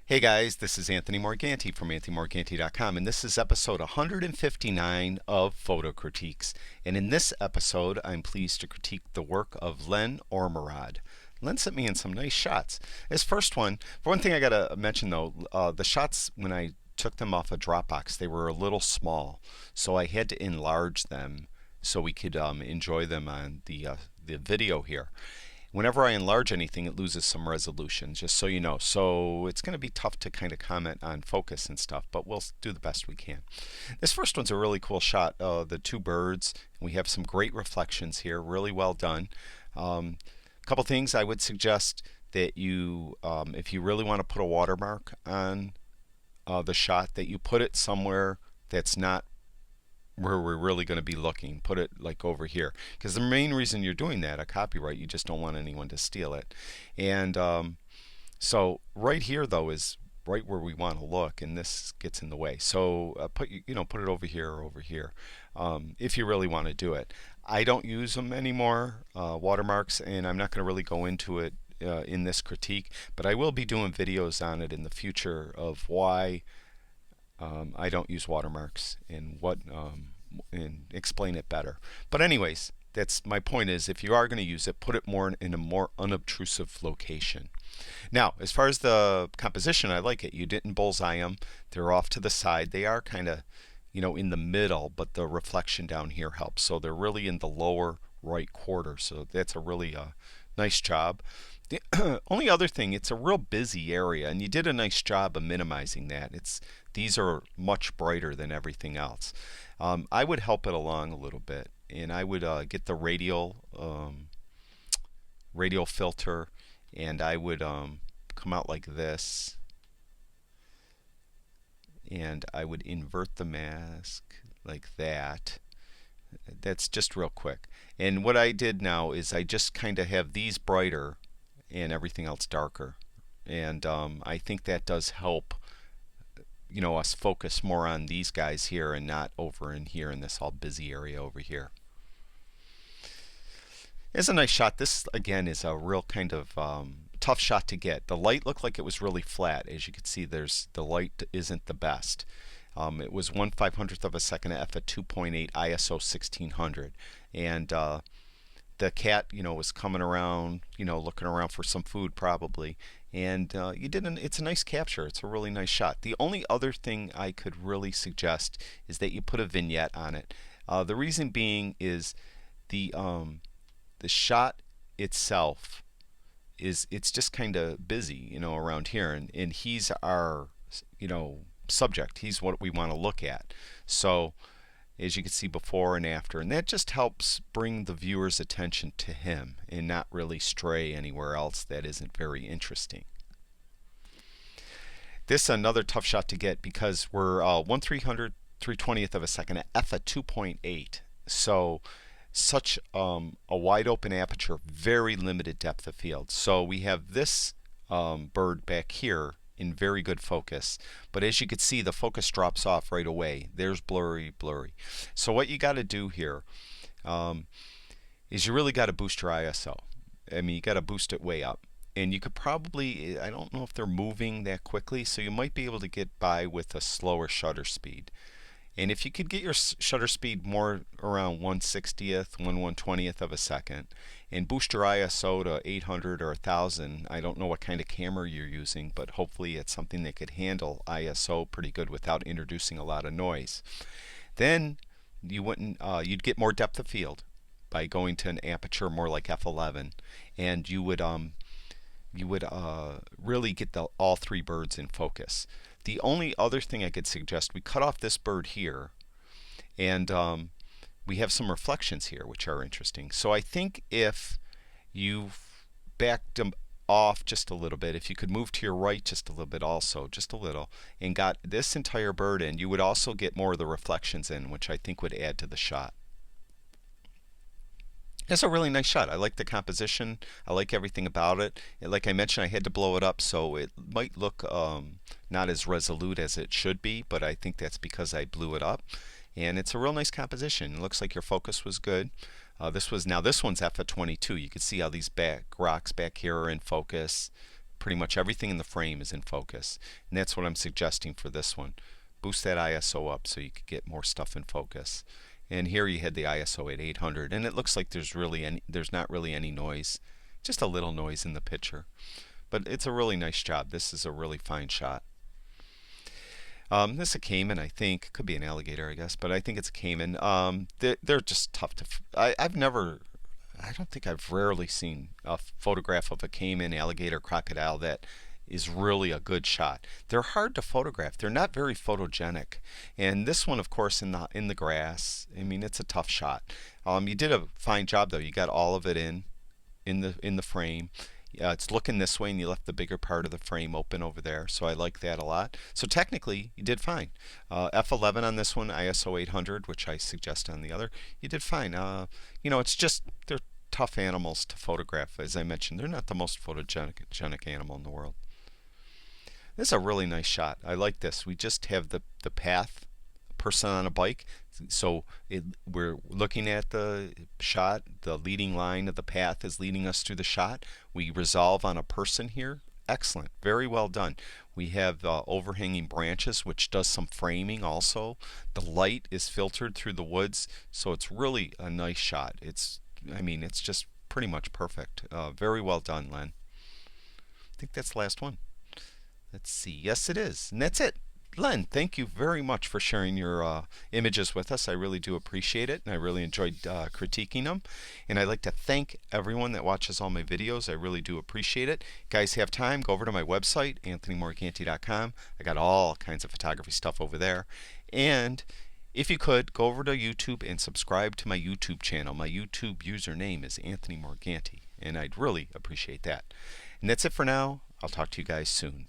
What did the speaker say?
Hey guys, this is Anthony Morganti from anthonymorganti.com, and this is episode 159 of Photo Critiques. And in this episode, I'm pleased to critique the work of Len Ormerod. Len sent me in some nice shots. His first one, for one thing I gotta mention though, the shots when I took them off a Dropbox, they were a little small, so I had to enlarge them so we could enjoy them on the video here. Whenever I enlarge anything, it loses some resolution, just so you know. So it's going to be tough to kind of comment on focus and stuff, but we'll do the best we can. This first one's a really cool shot. The two birds. We have some great reflections here, really well done. A couple things I would suggest that you, if you really want to put a watermark on the shot, that you put it somewhere that's not where we're really going to be looking. Put it like over here, because the main reason you're doing that, a copyright, you just don't want anyone to steal it. And so right here though is right where we want to look, and this gets in the way. So put it over here or over here, if you really want to do it. I don't use them anymore, watermarks, and I'm not going to really go into it in this critique, but I will be doing videos on it in the future of why I don't use watermarks and what and explain it better. But anyways, that's my point is if you are going to use it, put it more in a more unobtrusive location. Now, as far as the composition, I like it. You didn't bullseye them. They're off to the side. They are kind of, in the middle, but the reflection down here helps. So they're really in the lower right quarter. So that's a really nice job. The only other thing, it's a real busy area, and you did a nice job of minimizing that. These are much brighter than everything else. I would help it along a little bit, and I would get the radial filter, and I would come out like this, and I would invert the mask like that. That's just real quick. And what I did now is I just kind of have these brighter and everything else darker, and I think that does help us focus more on these guys here and not over in here in this all busy area over here. It's a nice shot. This again is a real kind of tough shot to get. The light looked like it was really flat. As you can see, the light isn't the best. It was 1/500th of a second f at 2.8 ISO 1600, and the cat, was coming around, looking around for some food probably, and it's a nice capture. It's a really nice shot. The only other thing I could really suggest is that you put a vignette on it. The reason being is the shot itself it's just kind of busy, around here, and he's our, subject. He's what we want to look at. So as you can see before and after, and that just helps bring the viewer's attention to him and not really stray anywhere else that isn't very interesting. This is another tough shot to get because we're 1/320th of a second at f at 2.8, so such a wide open aperture, very limited depth of field. So we have this bird back here in very good focus, but as you can see, the focus drops off right away. There's blurry. So what you got to do here is you really got to boost your ISO. I mean, you got to boost it way up, and you could probably, I don't know if they're moving that quickly, so you might be able to get by with a slower shutter speed. And if you could get your shutter speed more around 1/60th, 1/120th of a second, and boost your ISO to 800 or 1000, I don't know what kind of camera you're using, but hopefully it's something that could handle ISO pretty good without introducing a lot of noise. Then you'd get more depth of field by going to an aperture more like f11, and you would really get all three birds in focus. The only other thing I could suggest, we cut off this bird here, and we have some reflections here which are interesting. So I think if you backed them off just a little bit, if you could move to your right just a little bit also, just a little, and got this entire bird in, you would also get more of the reflections in, which I think would add to the shot. It's a really nice shot. I like the composition. I like everything about it. Like I mentioned, I had to blow it up, so it might look not as resolute as it should be, but I think that's because I blew it up. And it's a real nice composition. It looks like your focus was good. This one's f at 22. You can see how these rocks back here are in focus. pretty much everything in the frame is in focus. And that's what I'm suggesting for this one. Boost that ISO up so you could get more stuff in focus. And here you had the ISO at 800, and it looks like there's not really any noise, just a little noise in the picture. But it's a really nice job. This is a really fine shot. This is a caiman, I think. Could be an alligator, I guess, but I think it's a caiman. They're just tough to. I don't think I've rarely seen a photograph of a caiman, alligator, crocodile that is really a good shot. They're hard to photograph. They're not very photogenic. And this one, of course, in the grass. I mean, it's a tough shot. You did a fine job though. You got all of it in the frame. It's looking this way, and you left the bigger part of the frame open over there, so I like that a lot. So technically, you did fine. F11 on this one, ISO 800, which I suggest on the other. You did fine. It's just they're tough animals to photograph. As I mentioned, they're not the most photogenic animal in the world. This is a really nice shot. I like this. We just have the path, person on a bike. So we're looking at the shot. The leading line of the path is leading us through the shot. We resolve on a person here. Excellent. Very well done. We have overhanging branches, which does some framing also. The light is filtered through the woods, so it's really a nice shot. It's just pretty much perfect. Very well done, Len. I think that's the last one. Let's see. Yes, it is. And that's it. Len, thank you very much for sharing your images with us. I really do appreciate it, and I really enjoyed critiquing them. And I'd like to thank everyone that watches all my videos. I really do appreciate it. Guys, have time, go over to my website, anthonymorganti.com. I got all kinds of photography stuff over there. And if you could, go over to YouTube and subscribe to my YouTube channel. My YouTube username is Anthony Morganti, and I'd really appreciate that. And that's it for now. I'll talk to you guys soon.